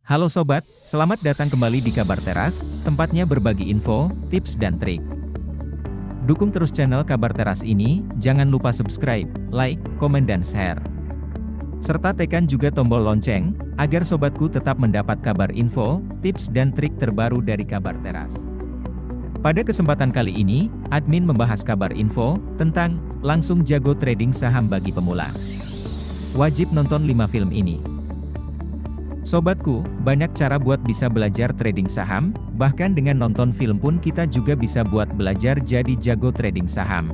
Halo sobat, selamat datang kembali di Kabar Teras, tempatnya berbagi info, tips dan trik. Dukung terus channel Kabar Teras ini, jangan lupa subscribe, like, komen dan share. Serta tekan juga tombol lonceng, agar sobatku tetap mendapat kabar info, tips dan trik terbaru dari Kabar Teras. Pada kesempatan kali ini, admin membahas kabar info, tentang, langsung jago trading saham bagi pemula. Wajib nonton 5 film ini. Sobatku, banyak cara buat bisa belajar trading saham, bahkan dengan nonton film pun kita juga bisa buat belajar jadi jago trading saham.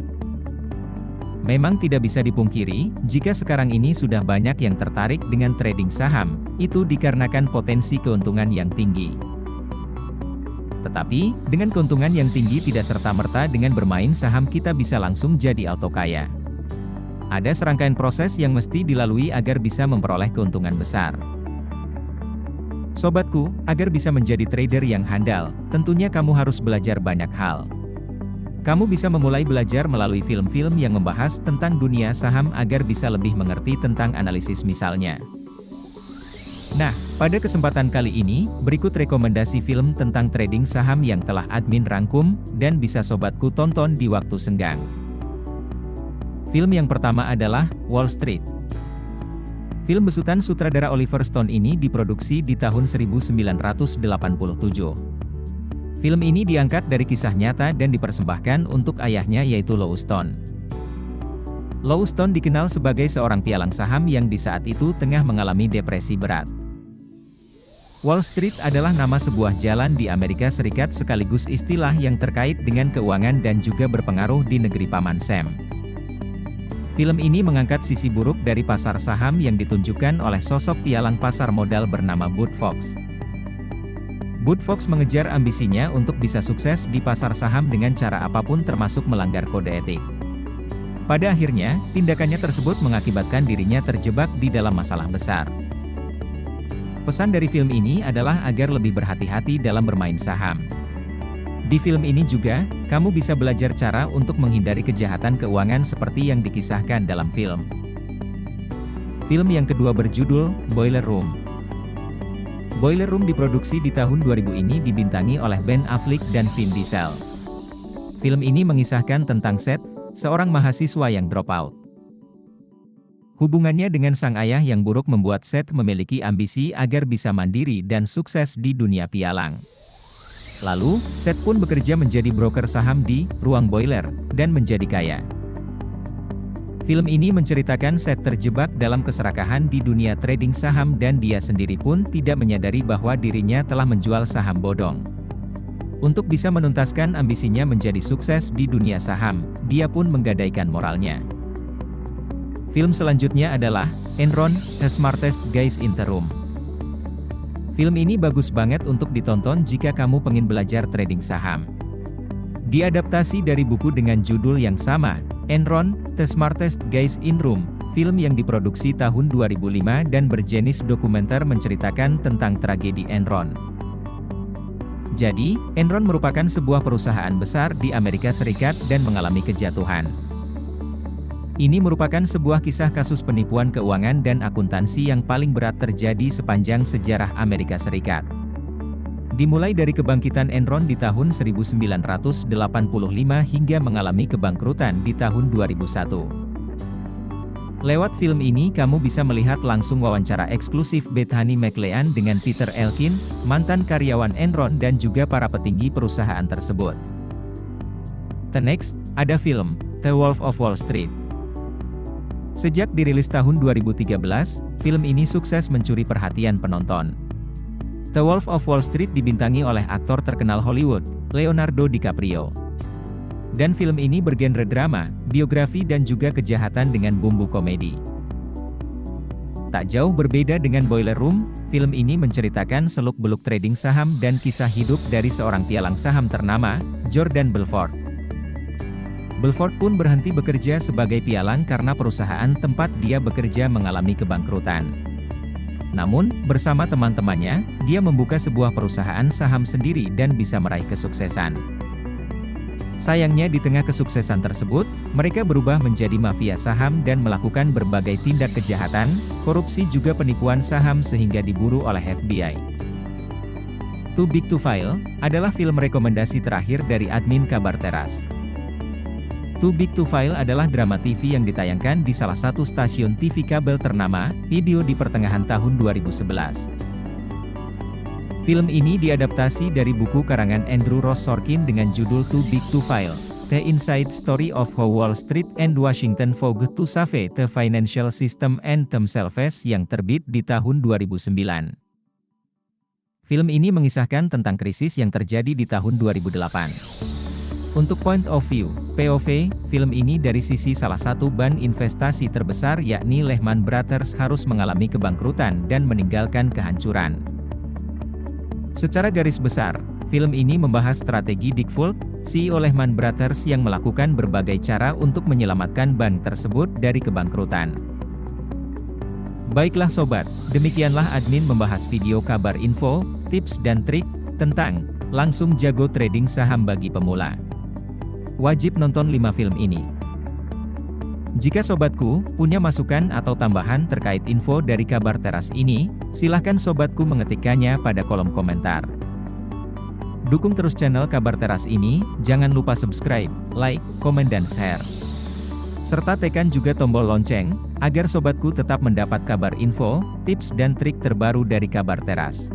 Memang tidak bisa dipungkiri, jika sekarang ini sudah banyak yang tertarik dengan trading saham, itu dikarenakan potensi keuntungan yang tinggi. Tetapi, dengan keuntungan yang tinggi tidak serta-merta dengan bermain saham kita bisa langsung jadi auto kaya. Ada serangkaian proses yang mesti dilalui agar bisa memperoleh keuntungan besar. Sobatku, agar bisa menjadi trader yang handal, tentunya kamu harus belajar banyak hal. Kamu bisa memulai belajar melalui film-film yang membahas tentang dunia saham agar bisa lebih mengerti tentang analisis misalnya. Nah, pada kesempatan kali ini, berikut rekomendasi film tentang trading saham yang telah admin rangkum, dan bisa sobatku tonton di waktu senggang. Film yang pertama adalah Wall Street. Film besutan sutradara Oliver Stone ini diproduksi di tahun 1987. Film ini diangkat dari kisah nyata dan dipersembahkan untuk ayahnya yaitu Lou Stone. Lou Stone dikenal sebagai seorang pialang saham yang di saat itu tengah mengalami depresi berat. Wall Street adalah nama sebuah jalan di Amerika Serikat sekaligus istilah yang terkait dengan keuangan dan juga berpengaruh di negeri Paman Sam. Film ini mengangkat sisi buruk dari pasar saham yang ditunjukkan oleh sosok pialang pasar modal bernama Bud Fox. Bud Fox mengejar ambisinya untuk bisa sukses di pasar saham dengan cara apapun termasuk melanggar kode etik. Pada akhirnya, tindakannya tersebut mengakibatkan dirinya terjebak di dalam masalah besar. Pesan dari film ini adalah agar lebih berhati-hati dalam bermain saham. Di film ini juga, kamu bisa belajar cara untuk menghindari kejahatan keuangan seperti yang dikisahkan dalam film. Film yang kedua berjudul, Boiler Room. Boiler Room diproduksi di tahun 2000 ini dibintangi oleh Ben Affleck dan Vin Diesel. Film ini mengisahkan tentang Seth, seorang mahasiswa yang drop out. Hubungannya dengan sang ayah yang buruk membuat Seth memiliki ambisi agar bisa mandiri dan sukses di dunia pialang. Lalu, Seth pun bekerja menjadi broker saham di ruang boiler, dan menjadi kaya. Film ini menceritakan Seth terjebak dalam keserakahan di dunia trading saham dan dia sendiri pun tidak menyadari bahwa dirinya telah menjual saham bodong. Untuk bisa menuntaskan ambisinya menjadi sukses di dunia saham, dia pun menggadaikan moralnya. Film selanjutnya adalah Enron, The Smartest Guys in the Room. Film ini bagus banget untuk ditonton jika kamu pengen belajar trading saham. Diadaptasi dari buku dengan judul yang sama, Enron, The Smartest Guys in Room, film yang diproduksi tahun 2005 dan berjenis dokumenter menceritakan tentang tragedi Enron. Jadi, Enron merupakan sebuah perusahaan besar di Amerika Serikat dan mengalami kejatuhan. Ini merupakan sebuah kisah kasus penipuan keuangan dan akuntansi yang paling berat terjadi sepanjang sejarah Amerika Serikat. Dimulai dari kebangkitan Enron di tahun 1985 hingga mengalami kebangkrutan di tahun 2001. Lewat film ini kamu bisa melihat langsung wawancara eksklusif Bethany McLean dengan Peter Elkin, mantan karyawan Enron dan juga para petinggi perusahaan tersebut. The next, ada film, The Wolf of Wall Street. Sejak dirilis tahun 2013, film ini sukses mencuri perhatian penonton. The Wolf of Wall Street dibintangi oleh aktor terkenal Hollywood, Leonardo DiCaprio. Dan film ini bergenre drama, biografi dan juga kejahatan dengan bumbu komedi. Tak jauh berbeda dengan Boiler Room, film ini menceritakan seluk-beluk trading saham dan kisah hidup dari seorang pialang saham ternama, Jordan Belfort. Belfort pun berhenti bekerja sebagai pialang karena perusahaan tempat dia bekerja mengalami kebangkrutan. Namun, bersama teman-temannya, dia membuka sebuah perusahaan saham sendiri dan bisa meraih kesuksesan. Sayangnya di tengah kesuksesan tersebut, mereka berubah menjadi mafia saham dan melakukan berbagai tindak kejahatan, korupsi juga penipuan saham sehingga diburu oleh FBI. Too Big to Fail adalah film rekomendasi terakhir dari admin Kabar Teras. Too Big to Fail adalah drama TV yang ditayangkan di salah satu stasiun TV kabel ternama, Video di pertengahan tahun 2011. Film ini diadaptasi dari buku karangan Andrew Ross Sorkin dengan judul Too Big to Fail, The Inside Story of How Wall Street and Washington Forgot to Save the Financial System and Themselves yang terbit di tahun 2009. Film ini mengisahkan tentang krisis yang terjadi di tahun 2008. Untuk point of view, POV, film ini dari sisi salah satu bank investasi terbesar yakni Lehman Brothers harus mengalami kebangkrutan dan meninggalkan kehancuran. Secara garis besar, film ini membahas strategi Dick Fuld, CEO Lehman Brothers yang melakukan berbagai cara untuk menyelamatkan bank tersebut dari kebangkrutan. Baiklah sobat, demikianlah admin membahas video kabar info, tips dan trik, tentang langsung jago trading saham bagi pemula. Wajib nonton 5 film ini. Jika sobatku punya masukan atau tambahan terkait info dari Kabar Teras ini, silahkan sobatku mengetikkannya pada kolom komentar. Dukung terus channel Kabar Teras ini, jangan lupa subscribe, like, komen dan share. Serta tekan juga tombol lonceng, agar sobatku tetap mendapat kabar info, tips dan trik terbaru dari Kabar Teras.